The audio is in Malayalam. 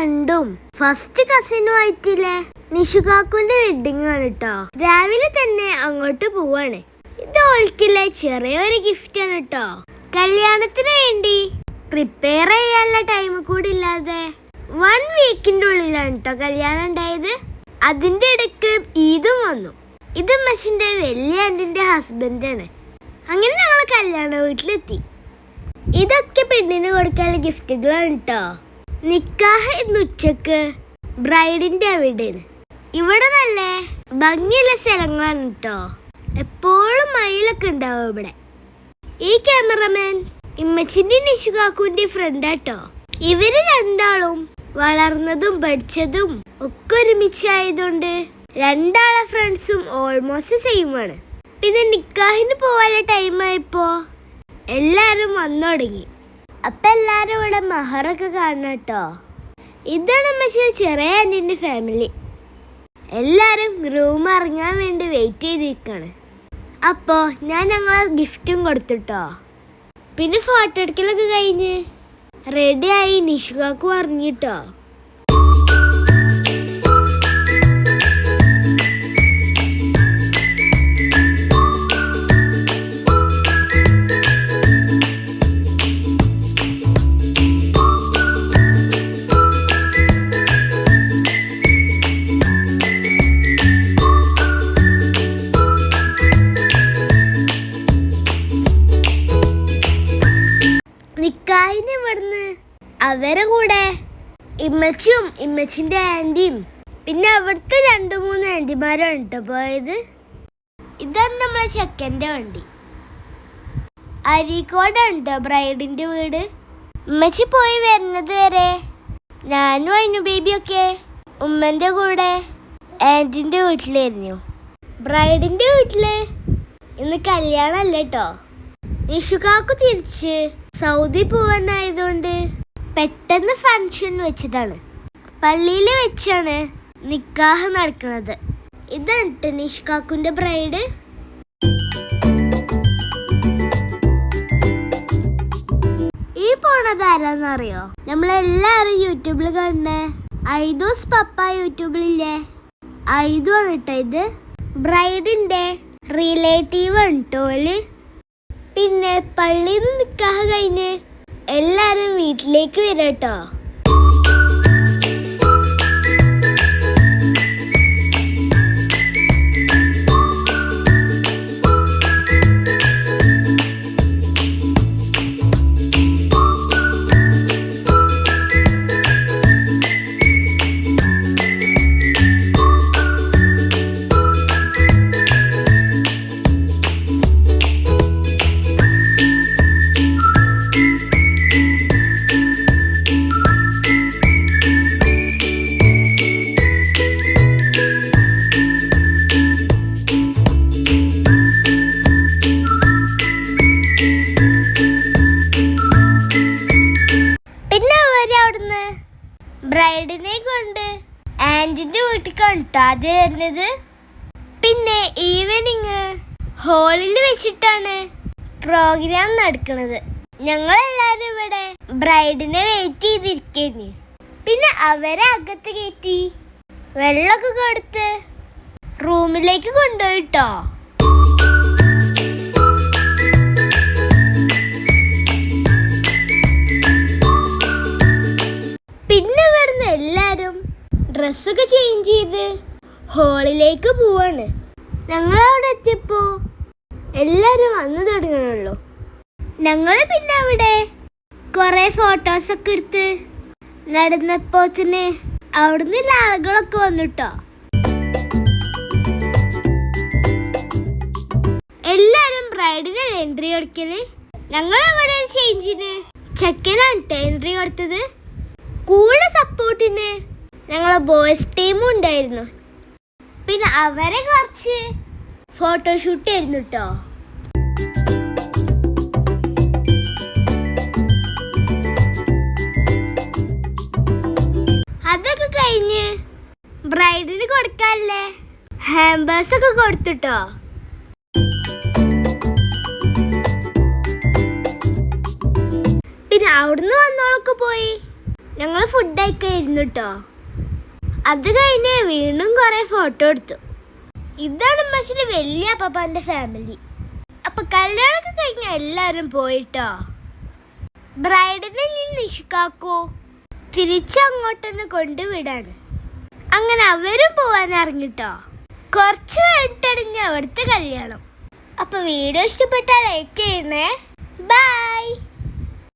ഫ്രണ്ടും ഫസ്റ്റ് കസിനും ആയിട്ടില്ലേ നിഷുകാക്കുന്റെ വെഡിങ് ആണ് കേട്ടോ. രാവിലെ തന്നെ അങ്ങോട്ട് പോവാണ്. ഇത് ഓൾക്കില്ലേ ചെറിയൊരു ഗിഫ്റ്റ് ആണ് കേട്ടോ. കല്യാണത്തിന് വേണ്ടി പ്രിപ്പയർ ചെയ്യാനുള്ള ടൈം കൂടി ഇല്ലാതെ 1 വീക്കിന്റെ ഉള്ളിലാണ് കേട്ടോ കല്യാണം ഉണ്ടായത്. അതിന്റെ ഇടയ്ക്ക് ഈദും വന്നു. ഇത് ഉമ്മച്ചിന്റെ വലിയ ആന്റിന്റെ ഹസ്ബൻഡാണ്. അങ്ങനെ ഞങ്ങൾ കല്യാണ വീട്ടിലെത്തി. ഇതൊക്കെ പെണ്ണിന് കൊടുക്കാനുള്ള ഗിഫ്റ്റുകളാണ് കേട്ടോ. നിക്കാഹ് ഇന്ന് ഉച്ചക്ക് ബ്രൈഡിന്റെ അവിടെയാണ്. ഇവിടെ നല്ല ഭംഗിയുള്ള സ്ഥലങ്ങളാണ് കേട്ടോ. എപ്പോഴും മയിലൊക്കെ ഉണ്ടാവും ഇവിടെ. ഈ ക്യാമറമാൻ ഇമ്മച്ചിന്റെ നിഷുകാക്കുന്റെ ഫ്രണ്ടാട്ടോ. ഇവര് രണ്ടാളും വളർന്നതും പഠിച്ചതും ഒക്കെ ഒരുമിച്ചായതുകൊണ്ട് രണ്ടാളെ ഫ്രണ്ട്സും ഓൾമോസ്റ്റ് സെയിം ആണ്. പിന്നെ നിക്കാഹിന് പോവാനുള്ള ടൈം ആയപ്പോ എല്ലാരും വന്നു തുടങ്ങി. അപ്പൊ എല്ലാരും ഇവിടെ മഹറൊക്കെ കാണണം കേട്ടോ. ഇതാണ് പക്ഷേ ചെറിയ ആന്റിന്റെ ഫാമിലി. എല്ലാരും റൂം ഇറങ്ങാൻ വേണ്ടി വെയിറ്റ് ചെയ്തിരിക്കാണ്. അപ്പോ ഞാൻ ഞങ്ങളെ ഗിഫ്റ്റും കൊടുത്തിട്ടോ. പിന്നെ ഫോട്ടോ എടുക്കലൊക്കെ കഴിഞ്ഞ് റെഡിയായി നിഷുകാക്ക് പറഞ്ഞിട്ടോ. നിക്കാഹിന് ഇവിടുന്ന് അവരെ കൂടെ ഇമ്മച്ചും ഇമ്മച്ചിന്റെ ആന്റിയും പിന്നെ അവിടുത്തെ 2-3 ആന്റിമാരാണ് കേട്ടോ പോയത്. ഇതാണ് നമ്മളെ ചെക്കൻ്റെ വണ്ടി. അരീക്കോടാണ് കേട്ടോ ബ്രൈഡിന്റെ വീട്. ഉമ്മച്ചി പോയി വരുന്നത് വരെ ഞാനും അയിനു ബേബിയൊക്കെ ഉമ്മന്റെ കൂടെ ആന്റിന്റെ വീട്ടിലായിരുന്നു. ബ്രൈഡിന്റെ വീട്ടില് ഇന്ന് കല്യാണമല്ല കേട്ടോ. നിഷുകാക്ക് തിരിച്ച് സൗദി പോവാനായതുകൊണ്ട് പെട്ടെന്ന് ഫംഗ്ഷൻ വെച്ചതാണ്. പള്ളിയിൽ വെച്ചാണ് നിക്കാഹ് നടക്കുന്നത്. ഇതാണ് നിഷുകാക്കുന്റെ ബ്രൈഡ്. ഈ പോണത് ആരാന്നറിയോ? നമ്മളെല്ലാരും യൂട്യൂബിൽ കാണുന്ന ഐദൂസ് പപ്പ യൂട്യൂബിലില്ലേ, ഐദു ആണ് കേട്ടോ. ഇത് ബ്രൈഡിന്റെ റിലേറ്റീവ് ആണ് കേട്ടോ. പിന്നെ പള്ളിയിൽ നിന്ന് നിക്കാഹ് കഴിഞ്ഞ് എല്ലാരും വീട്ടിലേക്ക് വരാട്ടോ. ബ്രൈഡിനെ കൊണ്ട് ആന്റിന്റെ വീട്ടിൽ കേട്ടോ വരുന്നത്. പിന്നെ ഈവനിങ് ഹോളിൽ വെച്ചിട്ടാണ് പ്രോഗ്രാം നടക്കുന്നത്. ഞങ്ങളെല്ലാരും ഇവിടെ ബ്രൈഡിനെ വെയിറ്റ് ചെയ്തിരിക്കുന്നു. പിന്നെ അവരെ അകത്ത് കയറ്റി വെള്ളമൊക്കെ കൊടുത്ത് റൂമിലേക്ക് കൊണ്ടുപോയിട്ടോ. പിന്നെ ഇവിടുന്ന് എല്ലാരും ഡ്രസ്സൊക്കെ ചേഞ്ച് ചെയ്ത് ഹോളിലേക്ക് പോവാണ്. ഞങ്ങളവിടെ എത്തിയപ്പോ എല്ലാരും വന്നു തുടങ്ങണുള്ളൂ. ഞങ്ങൾ പിന്നെ അവിടെ കുറെ ഫോട്ടോസൊക്കെ എടുത്ത് നടന്നപ്പോ തന്നെ അവിടുന്ന് ആളുകളൊക്കെ വന്നിട്ടോ. എല്ലാരും ബ്രൈഡിന് എൻട്രി കൊടുക്കല്. ഞങ്ങളവിടെ ചേഞ്ചിന് ചെക്കനാണ് എൻട്രി കൊടുത്തത്. കൂടെ സപ്പോർട്ടിന് ഞങ്ങളെ ബോയ്സ് ടീമും ഉണ്ടായിരുന്നു. പിന്നെ അവരെ കുറച്ച് ഫോട്ടോഷൂട്ട് ആയിരുന്നു കേട്ടോ. അതൊക്കെ കഴിഞ്ഞ് ബ്രൈഡിന് കൊടുക്കാല്ലേ ഹാമ്പേഴ്സ് ഒക്കെ കൊടുത്തിട്ടോ. പിന്നെ അവിടുന്ന് വന്നോളൊക്കെ പോയി ഞങ്ങൾ ഫുഡ് കഴിക്കായിരുന്നു കേട്ടോ. അത് കഴിഞ്ഞ് വീണ്ടും കുറെ ഫോട്ടോ എടുത്തു. ഇതാണ് ഉമ്മച്ചിയുടെ വലിയ അപ്പാപ്പാന്റെ ഫാമിലി. അപ്പൊ കല്യാണമൊക്കെ കഴിഞ്ഞ എല്ലാവരും പോയിട്ടോ. ബ്രൈഡിനെ നിഷികാക്കോ തിരിച്ചങ്ങോട്ടൊന്ന് കൊണ്ടുവിടാണ്. അങ്ങനെ അവരും പോവാൻ ഇറങ്ങിട്ടോ. കുറച്ച് കഴിഞ്ഞിട്ടടിഞ്ഞ അവിടുത്തെ കല്യാണം. അപ്പൊ വീഡിയോ ഇഷ്ടപ്പെട്ടാൽ ലൈക്ക് ചെയ്യണേ. ബൈ.